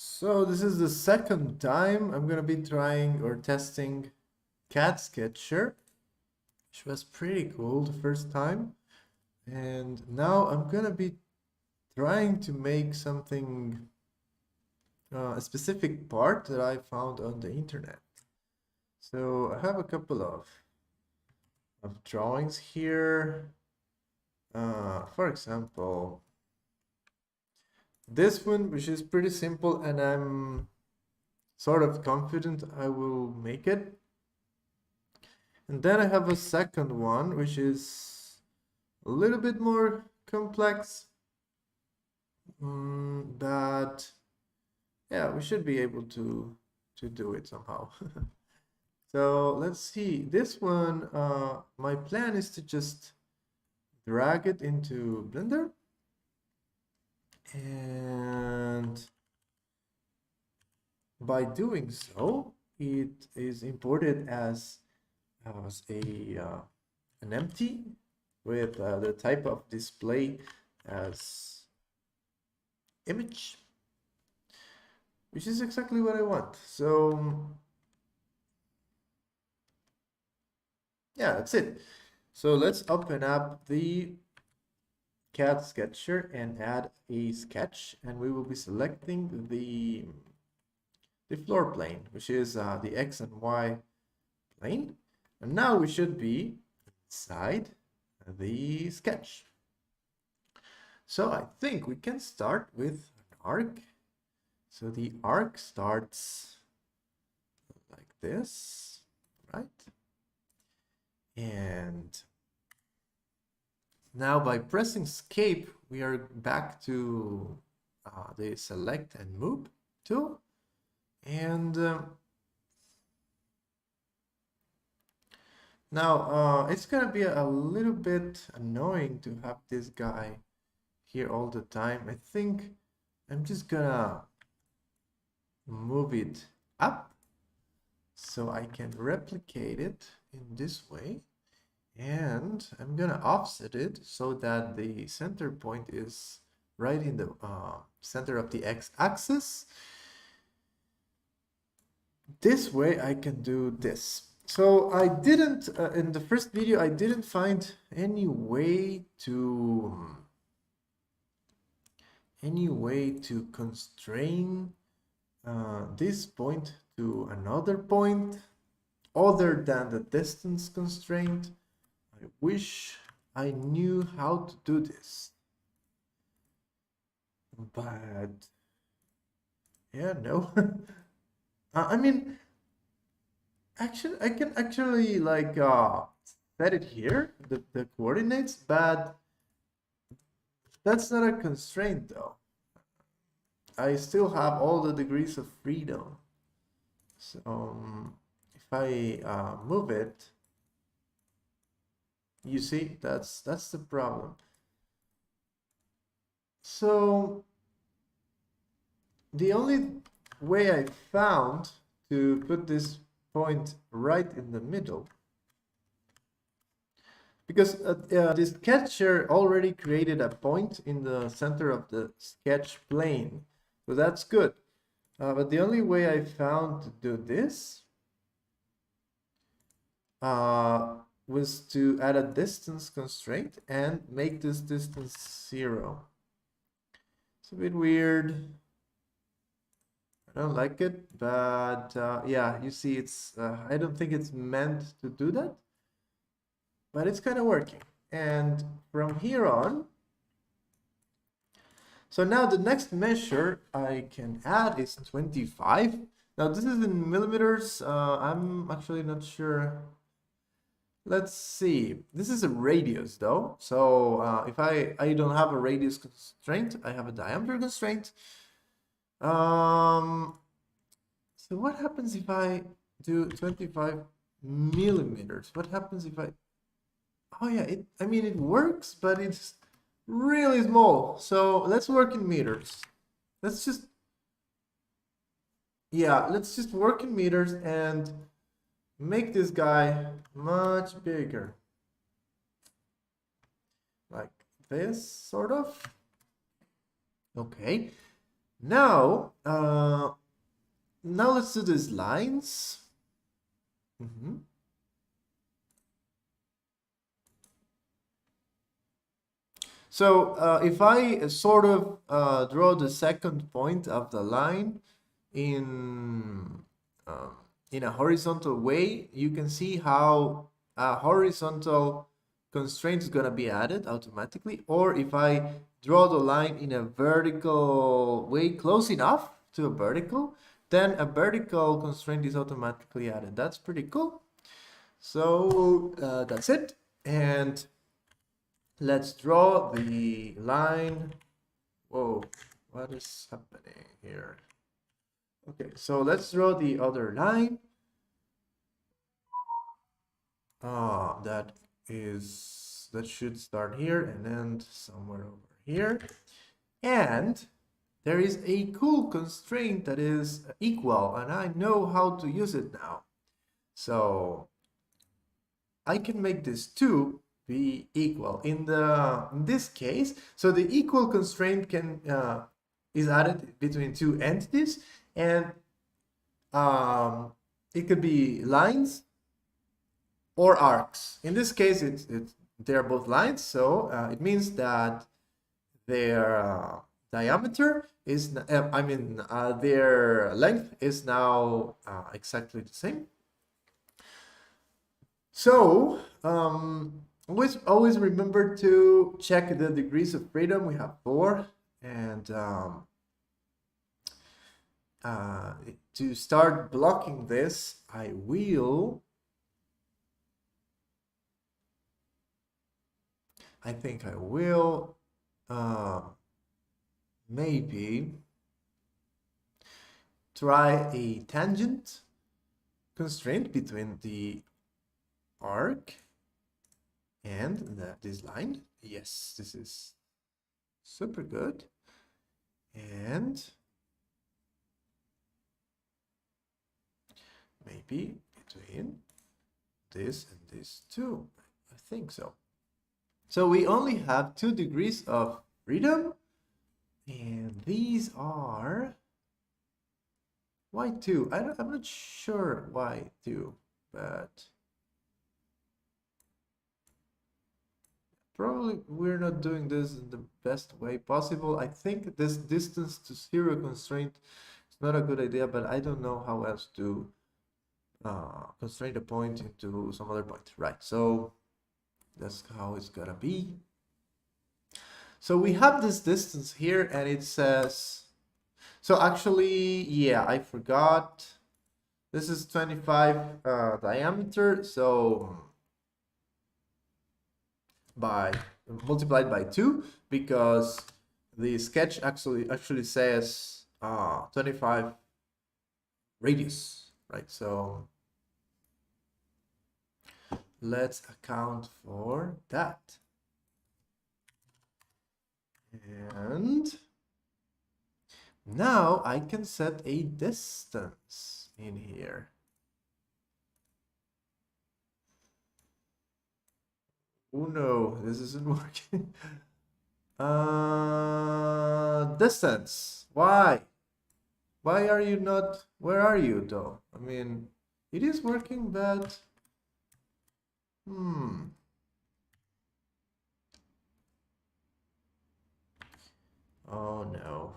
So this is the second time I'm gonna be trying or testing CAD Sketcher, which was pretty cool the first time. And now I'm gonna be trying to make something, a specific part that I found on the internet. So I have a couple of drawings here. For example, this one, which is pretty simple, and I'm sort of confident I will make it. And then I have a second one, which is a little bit more complex. But yeah, we should be able to do it somehow. So let's see. This one, my plan is to just drag it into Blender. And by doing so, it is imported as an empty with the type of display as image, which is exactly what I want. So yeah, that's it. So let's open up the CAD Sketcher and add a sketch, and we will be selecting the floor plane, which is the X and Y plane. And now we should be inside the sketch. So I think we can start with an arc. So the arc starts like this, right? And now by pressing escape, we are back to the select and move tool. And now it's gonna be a little bit annoying to have this guy here all the time. I think I'm just gonna move it up so I can replicate it in this way. And I'm gonna offset it so that the center point is right in the center of the x-axis. This way I can do this. So I didn't, in the first video, I didn't find any way to constrain this point to another point other than the distance constraint. I wish I knew how to do this. But yeah, no. I mean, actually, I can actually like set it here, the coordinates, but that's not a constraint though. I still have all the degrees of freedom. So if I move it, you see, that's the problem. So the only way I found to put this point right in the middle, because the sketcher already created a point in the center of the sketch plane, so that's good. But the only way I found to do this was to add a distance constraint and make this distance 0. It's a bit weird. I don't like it, but yeah, you see, it's I don't think it's meant to do that, but it's kind of working. And from here on, so now the next measure I can add is 25. Now this is in millimeters. I'm actually not sure. Let's see. This is a radius though. So if I don't have a radius constraint, I have a diameter constraint. So what happens if I do 25 millimeters? What happens if I... Oh yeah, I mean, it works, but it's really small. So let's work in meters. Let's just work in meters and make this guy much bigger. Like this, sort of. Okay. Now, now let's do these lines. So if I sort of draw the second point of the line in um, in a horizontal way, you can see how a horizontal constraint is going to be added automatically. Or if I draw the line in a vertical way, close enough to a vertical, then a vertical constraint is automatically added. That's pretty cool. So that's it. And let's draw the line. Whoa, what is happening here? Okay, so let's draw the other line. That should start here and end somewhere over here. And there is a cool constraint that is equal, and I know how to use it now. So I can make this 2 be equal. In this case, so the equal constraint can is added between two entities, and it could be lines or arcs. In this case, they're both lines, so it means that their diameter is, their length is now exactly the same. So always remember to check the degrees of freedom. We have 4, and to start blocking this, I think I will maybe try a tangent constraint between the arc and this line. Yes, this is super good. And maybe between this and this too. I think so. So we only have 2 degrees of freedom, and these are, why 2? I'm not sure why 2, but probably we're not doing this in the best way possible. I think this distance to 0 constraint is not a good idea, but I don't know how else to constrain a point into some other point. Right, so that's how it's gonna be. So we have this distance here, and it says, so actually, yeah, I forgot. This is 25 diameter, so multiplied by 2, because the sketch actually says 25 radius, right? So let's account for that. And now I can set a distance in here. Oh no, this isn't working. Distance. Why? Why are you not? Where are you though? I mean, it is working, but oh no.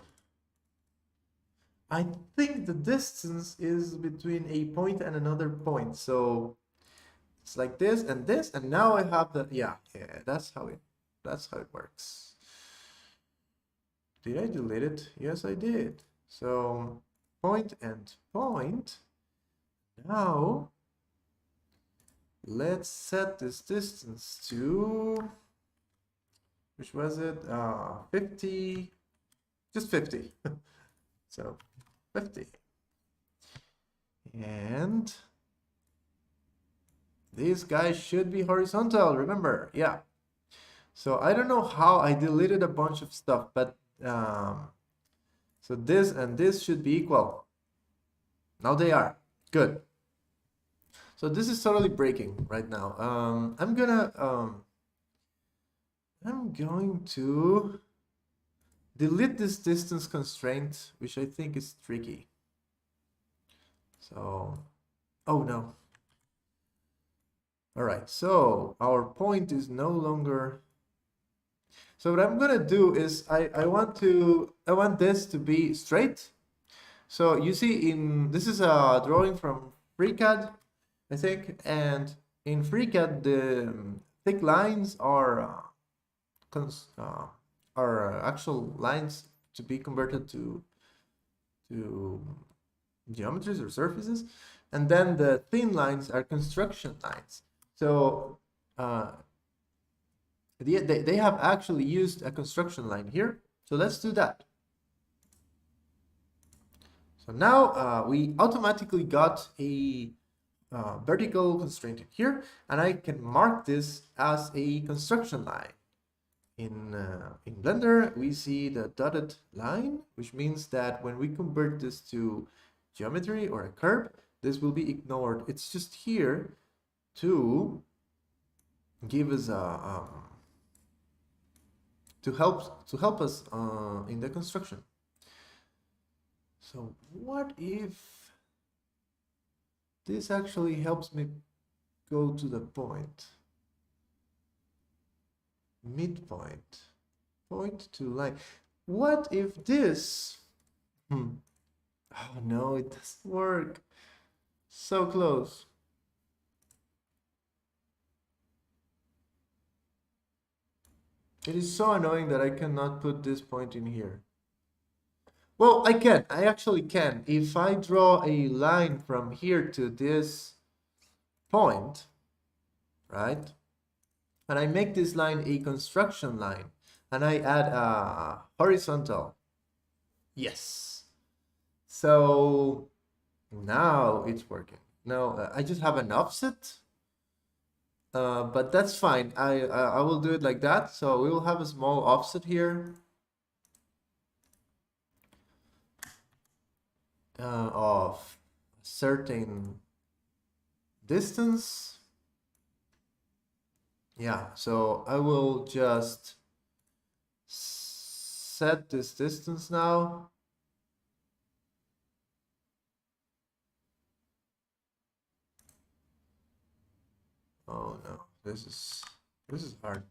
I think the distance is between a point and another point. So it's like this, and now I have the, yeah, that's how it works. Did I delete it? Yes, I did. So point and point. Now let's set this distance to, which was it? 50, just 50. So 50. And these guys should be horizontal, remember? Yeah. So I don't know how I deleted a bunch of stuff, but so this and this should be equal. Now they are. Good. So this is totally breaking right now. I'm going to delete this distance constraint, which I think is tricky. So, oh no. All right, so our point is no longer. So what I'm gonna do is I want this to be straight. So you see this is a drawing from FreeCAD, I think, and in FreeCAD the thick lines are actual lines to be converted to geometries or surfaces, and then the thin lines are construction lines. So they have actually used a construction line here. So let's do that. So now we automatically got a vertical constraint in here, and I can mark this as a construction line. In Blender, we see the dotted line, which means that when we convert this to geometry or a curve, this will be ignored. It's just here to give us a to help us in the construction. So what if this actually helps me go to the point? Midpoint, point to line. What if this? Oh no, it doesn't work. So close. It is so annoying that I cannot put this point in here. Well, I can. I actually can. If I draw a line from here to this point, right? And I make this line a construction line, and I add a horizontal. Yes. So now it's working. Now I just have an offset, but that's fine. I will do it like that. So we will have a small offset here of certain distance. Yeah, so I will just set this distance now. Oh no, this is hard.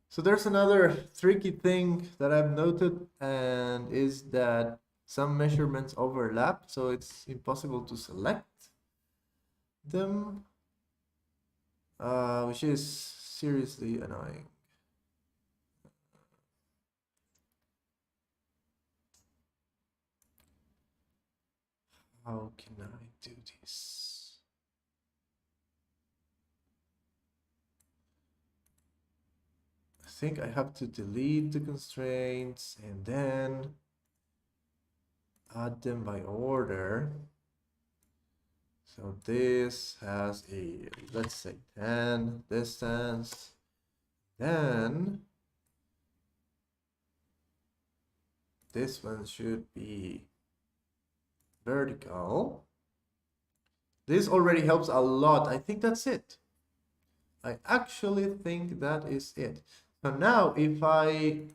So there's another tricky thing that I've noted, and is that some measurements overlap, so it's impossible to select them, which is seriously annoying. How can I do this? I think I have to delete the constraints and then add them by order. So this has a, let's say 10 distance, then this one should be vertical. This already helps a lot. I think that's it. I actually think that is it. So now if I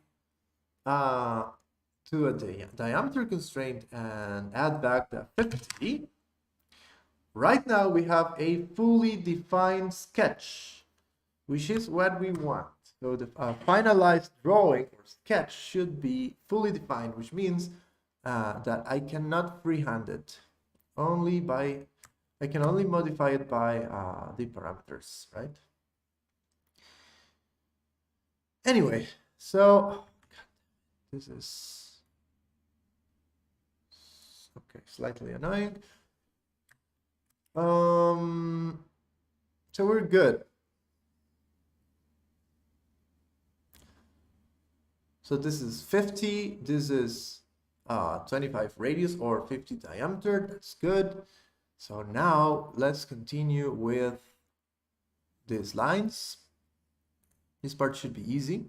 do a diameter constraint and add back the 50, right now we have a fully defined sketch, which is what we want. So the finalized drawing or sketch should be fully defined, which means that I cannot freehand it. I can only modify it by the parameters, right? Anyway, so this is okay, slightly annoying. So we're good. So this is 50, this is 25 radius or 50 diameter, that's good. So now let's continue with these lines. This part should be easy.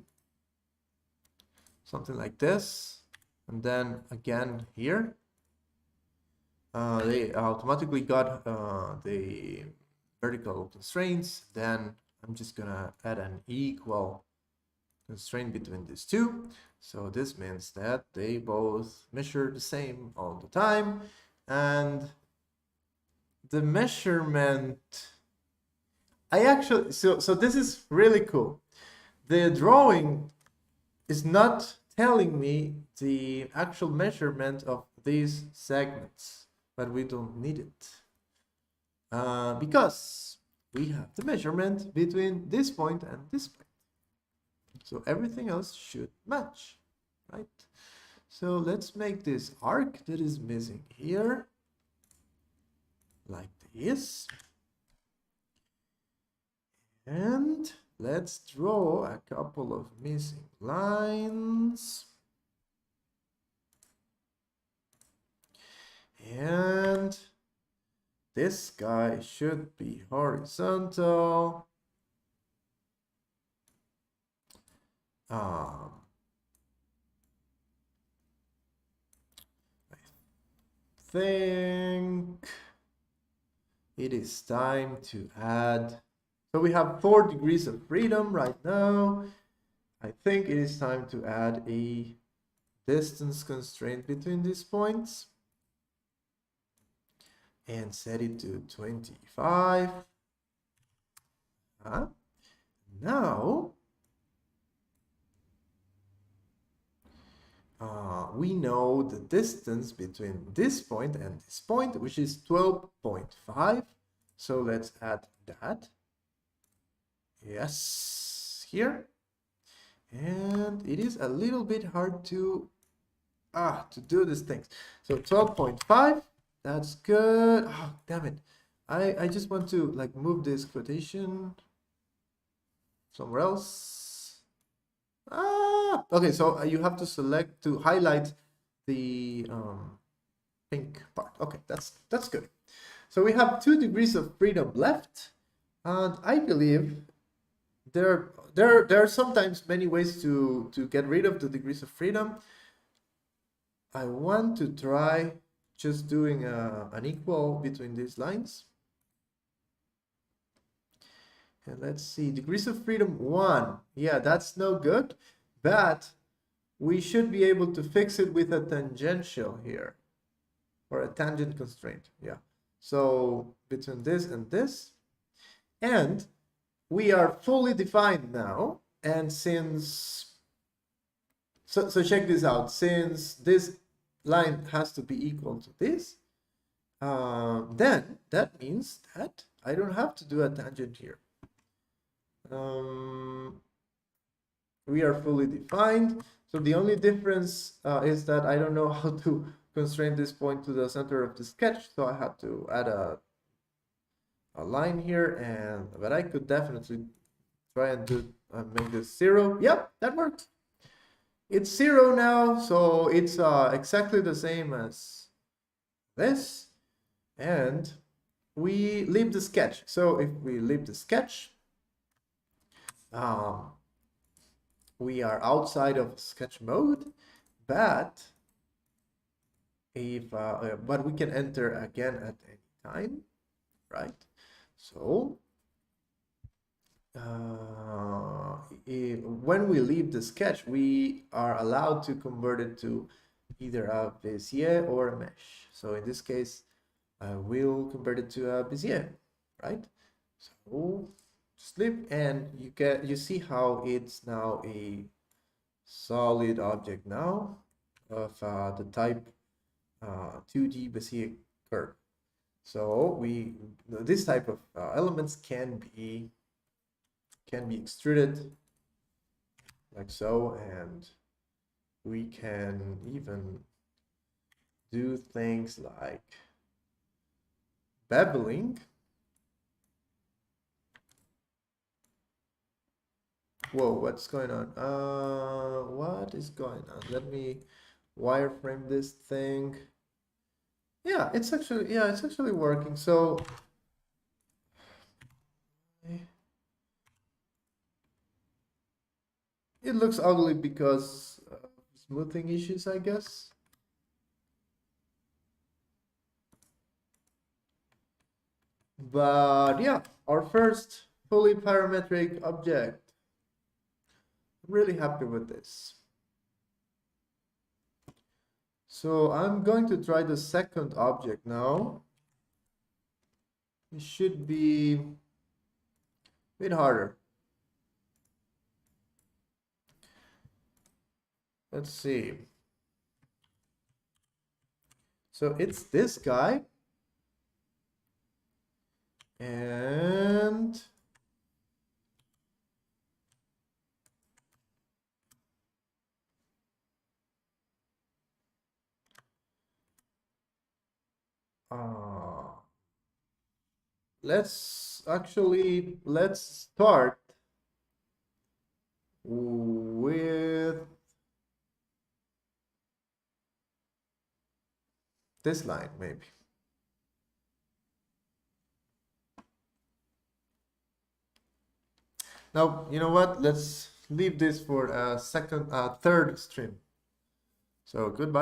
Something like this. And then again here. They automatically got the vertical constraints. Then I'm just gonna add an equal constraint between these two. So this means that they both measure the same all the time. And the measurement, so this is really cool. The drawing is not telling me the actual measurement of these segments, but we don't need it. Because we have the measurement between this point and this point. So everything else should match, right? So let's make this arc that is missing here like this. And let's draw a couple of missing lines. And this guy should be horizontal. I think it is time to add. So we have 4 degrees of freedom right now. I think it is time to add a distance constraint between these points and set it to 25. Now we know the distance between this point and this point, which is 12.5. So let's add that. Yes, here. And it is a little bit hard to do these things. So 12.5, that's good. Oh, damn it. I just want to like move this quotation somewhere else. Okay, so you have to select to highlight the pink part. Okay, that's good. So we have 2 degrees of freedom left, and I believe there are sometimes many ways to get rid of the degrees of freedom. I want to try just doing an equal between these lines. And let's see, degrees of freedom 1. Yeah, that's no good, but we should be able to fix it with a tangential here, or a tangent constraint. Yeah. So between this and this, and we are fully defined now. And since, so check this out, since this line has to be equal to this, then that means that I don't have to do a tangent here. We are fully defined. So the only difference is that I don't know how to constrain this point to the center of the sketch. So I had to add a line here, but I could definitely try and make this 0. Yep, that worked. It's 0 now, so it's exactly the same as this. And we leave the sketch. So if we leave the sketch, we are outside of sketch mode, but if but we can enter again at any time, right? So when we leave the sketch, we are allowed to convert it to either a Bezier or a mesh. So in this case, I will convert it to a Bezier, right? So sleep, and you see how it's now a solid object now of the type 2D Bezier curve. So this type of elements can be extruded like so, and we can even do things like beveling. Whoa, what's going on? What is going on? Let me wireframe this thing. Yeah, it's actually working. So it looks ugly because of smoothing issues, I guess. But yeah, our first fully parametric object. really happy with this. So I'm going to try the second object now. It should be a bit harder. Let's see. So it's this guy. And let's start with this line maybe. Now, you know what? Let's leave this for a third stream. So goodbye.